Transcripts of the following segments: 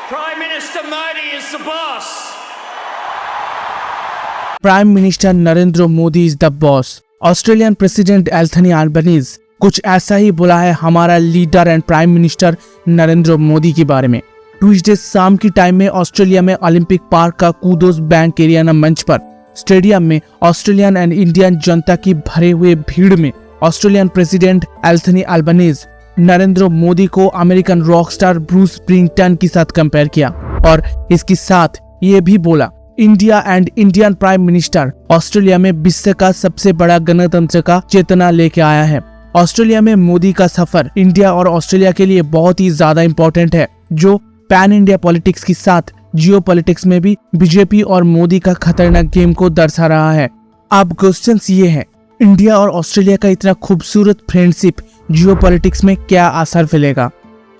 Prime Minister Modi is the boss. Prime minister Narendra Modi is the boss. Australian president Anthony Albanese कुछ ऐसा ही बोला है हमारा leader and prime minister Narendra Modi के बारे में। ट्यूसडे शाम की टाइम में ऑस्ट्रेलिया में ओलंपिक पार्क का कूदोस बैंक एरियाना मंच पर स्टेडियम में ऑस्ट्रेलियन एंड इंडियन जनता की भरे हुए भीड़ में Australian president Anthony Albanese Narendra Modi को अमेरिकन रॉक स्टार ब्रूस स्प्रिंगटन के साथ कंपेयर किया और इसके साथ ये भी बोला India and Indian prime minister Australia में विश्व का सबसे बड़ा गणतंत्र का चेतना लेके आया है। ऑस्ट्रेलिया में मोदी का सफर इंडिया और ऑस्ट्रेलिया के लिए बहुत ही ज्यादा इम्पोर्टेंट है, जो पैन इंडिया पॉलिटिक्स के साथ जियो पॉलिटिक्स में भी बीजेपी और मोदी का खतरनाक गेम को दर्शा रहा है। अब क्वेश्चन ये है, इंडिया और ऑस्ट्रेलिया का इतना खूबसूरत फ्रेंडशिप जियो पॉलिटिक्स में क्या असर फैलेगा।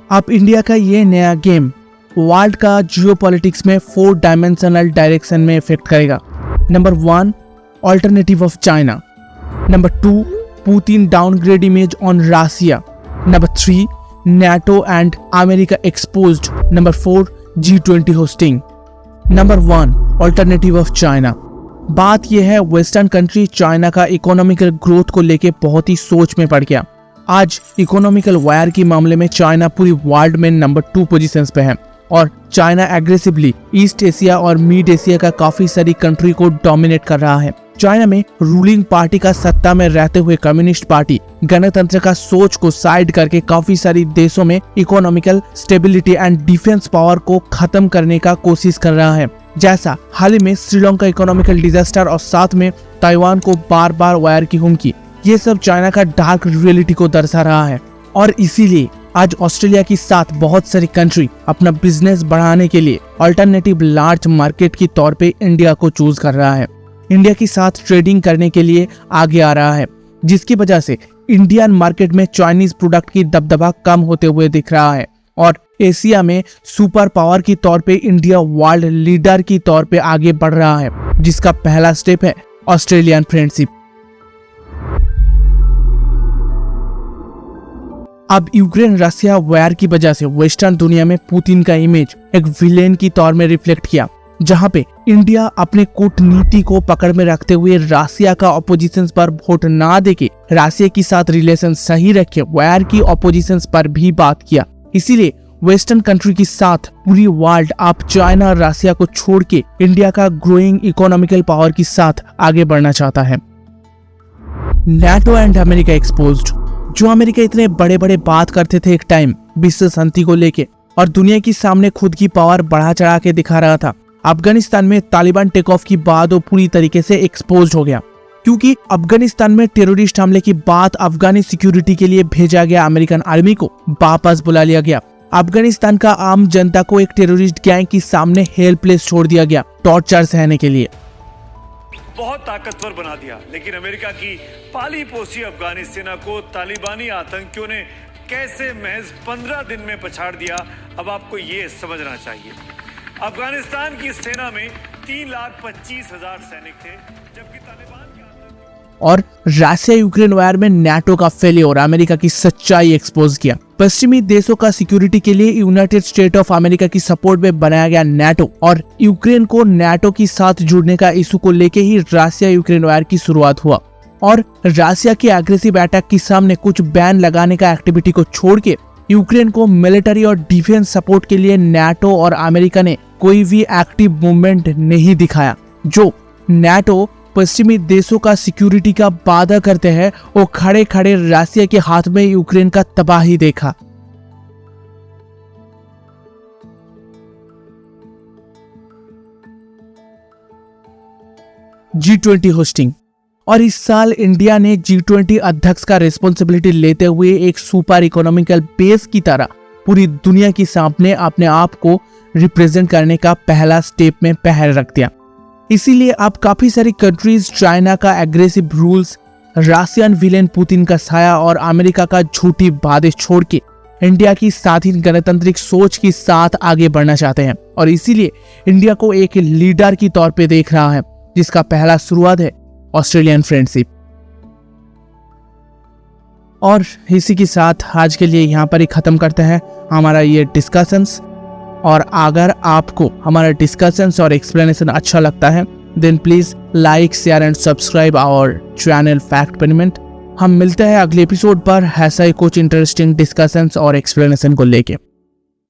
अब इंडिया का ये नया गेम वर्ल्ड का जियो पॉलिटिक्स में 4 डायमेंशनल डायरेक्शन में इफेक्ट करेगा। Number 1, alternative of China. Number 2, Putin downgrade image on Russia. Number 3, NATO and America exposed. Number 4, G20 hosting. Number 1, alternative of China. बात यह है वेस्टर्न कंट्री चाइना का economical growth को लेके बहुत ही सोच में पड़ गया। आज इकोनॉमिकल वायर के मामले में चाइना पूरी वर्ल्ड में नंबर 2 पोजीशंस पे है और चाइना एग्रेसिवली ईस्ट एशिया और मिड एशिया का काफी सारी कंट्री को डोमिनेट कर रहा है। चाइना में रूलिंग पार्टी का सत्ता में रहते हुए कम्युनिस्ट पार्टी गणतंत्र का सोच को साइड करके काफी सारी देशों में economical stability and defence power को खत्म करने का कोशिश कर रहा है, जैसा हाल ही में श्रीलंका इकोनॉमिकल डिजास्टर और साथ में ताइवान को बार बार वायर की हुमकी। ये सब चाइना का डार्क रियलिटी को दर्शा रहा है और इसीलिए आज ऑस्ट्रेलिया के साथ बहुत सारी कंट्री अपना बिजनेस बढ़ाने के लिए अल्टरनेटिव लार्ज मार्केट के तौर पे इंडिया को चूज कर रहा है। इंडिया के साथ ट्रेडिंग करने के लिए आगे आ रहा है, जिसकी वजह से इंडियन मार्केट में चाइनीज प्रोडक्ट की दबदबा कम होते हुए दिख रहा है और एशिया में सुपर पावर के तौर पे इंडिया वर्ल्ड लीडर की तौर पे आगे बढ़ रहा है, जिसका पहला स्टेप है ऑस्ट्रेलियन फ्रेंडशिप। अब यूक्रेन रशिया वार की वजह से वेस्टर्न दुनिया में पुतिन का इमेज एक विलेन की तौर में रिफ्लेक्ट किया, जहां पे इंडिया अपने कूटनीति को पकड़ में रखते हुए रशिया का ऑपोजिशन पर वोट ना देके रशिया के साथ रिलेशन सही रखे वार की ऑपोजिशन पर भी बात किया। इसीलिए वेस्टर्न कंट्री के साथ पूरी वर्ल्ड अब चाइना और रशिया को छोड़ के इंडिया का ग्रोइंग इकोनॉमिकल पावर के साथ आगे बढ़ना चाहता है। NATO and America exposed. जो अमेरिका इतने बड़े बड़े बात करते थे एक टाइम विश्व शांति को लेके और दुनिया के सामने खुद की पावर बढ़ा चढ़ा के दिखा रहा था, अफगानिस्तान में तालिबान टेक ऑफ की बाद वो पूरी तरीके से एक्सपोज हो गया, क्योंकि अफगानिस्तान में टेररिस्ट हमले की बाद अफगानी सिक्योरिटी के लिए भेजा गया अमेरिकन आर्मी को वापस बुला लिया गया। अफगानिस्तान का आम जनता को एक टेररिस्ट गैंग के सामने हेल्पलेस छोड़ दिया गया टॉर्चर सहने के लिए। बहुत ताकतवर बना दिया, लेकिन अमेरिका की पाली पोसी अफगानी सेना को तालिबानी आतंकियों ने कैसे महज 15 दिन में पछाड़ दिया, अब आपको ये समझना चाहिए। अफगानिस्तान की सेना में 3,25,000 सैनिक थे, जबकि तालिबान और रशिया यूक्रेन वार में NATO का फेलियर अमेरिका की सच्चाई एक्सपोज किया। पश्चिमी देशों का सिक्योरिटी के लिए यूनाइटेड स्टेट ऑफ अमेरिका की सपोर्ट में बनाया गया NATO और यूक्रेन को NATO के साथ जुड़ने का इशू को लेके ही रशिया यूक्रेन वार की शुरुआत हुआ और रशिया के एग्रेसिव अटैक के सामने कुछ बैन लगाने का एक्टिविटी को छोड़ के यूक्रेन को मिलिट्री और डिफेंस सपोर्ट के लिए NATO और अमेरिका ने कोई भी एक्टिव मूवमेंट नहीं दिखाया। जो NATO पश्चिमी देशों का सिक्योरिटी का वादा करते हैं, वो खड़े खड़े रशिया के हाथ में यूक्रेन का तबाही देखा। G20 hosting. और इस साल इंडिया ने G20 अध्यक्ष का रिस्पॉन्सिबिलिटी लेते हुए एक सुपर इकोनॉमिकल बेस की तरह पूरी दुनिया के सामने अपने आप को रिप्रेजेंट करने का पहला स्टेप में पैर रख दिया। इसीलिए अब काफी सारी कंट्रीज चाइना का aggressive rules, Russian villain Putin का साया और अमेरिका का झूठी वादे छोड़ के इंडिया की स्वाधीन गणतांत्रिक सोच के साथ आगे बढ़ना चाहते हैं और इसीलिए इंडिया को एक लीडर की तौर पे देख रहा है, जिसका पहला शुरुआत है ऑस्ट्रेलियन फ्रेंडशिप। और इसी के साथ आज के लिए यहाँ पर ही खत्म करते हैं हमारा ये डिस्कशंस। और अगर आपको हमारा डिस्कशंस और एक्सप्लेनेशन अच्छा लगता है then please like share and subscribe our channel fact पेनिमेंट। हम मिलते हैं अगले एपिसोड पर ऐसा ही कुछ इंटरेस्टिंग डिस्कशंस और एक्सप्लेनेशन को लेके।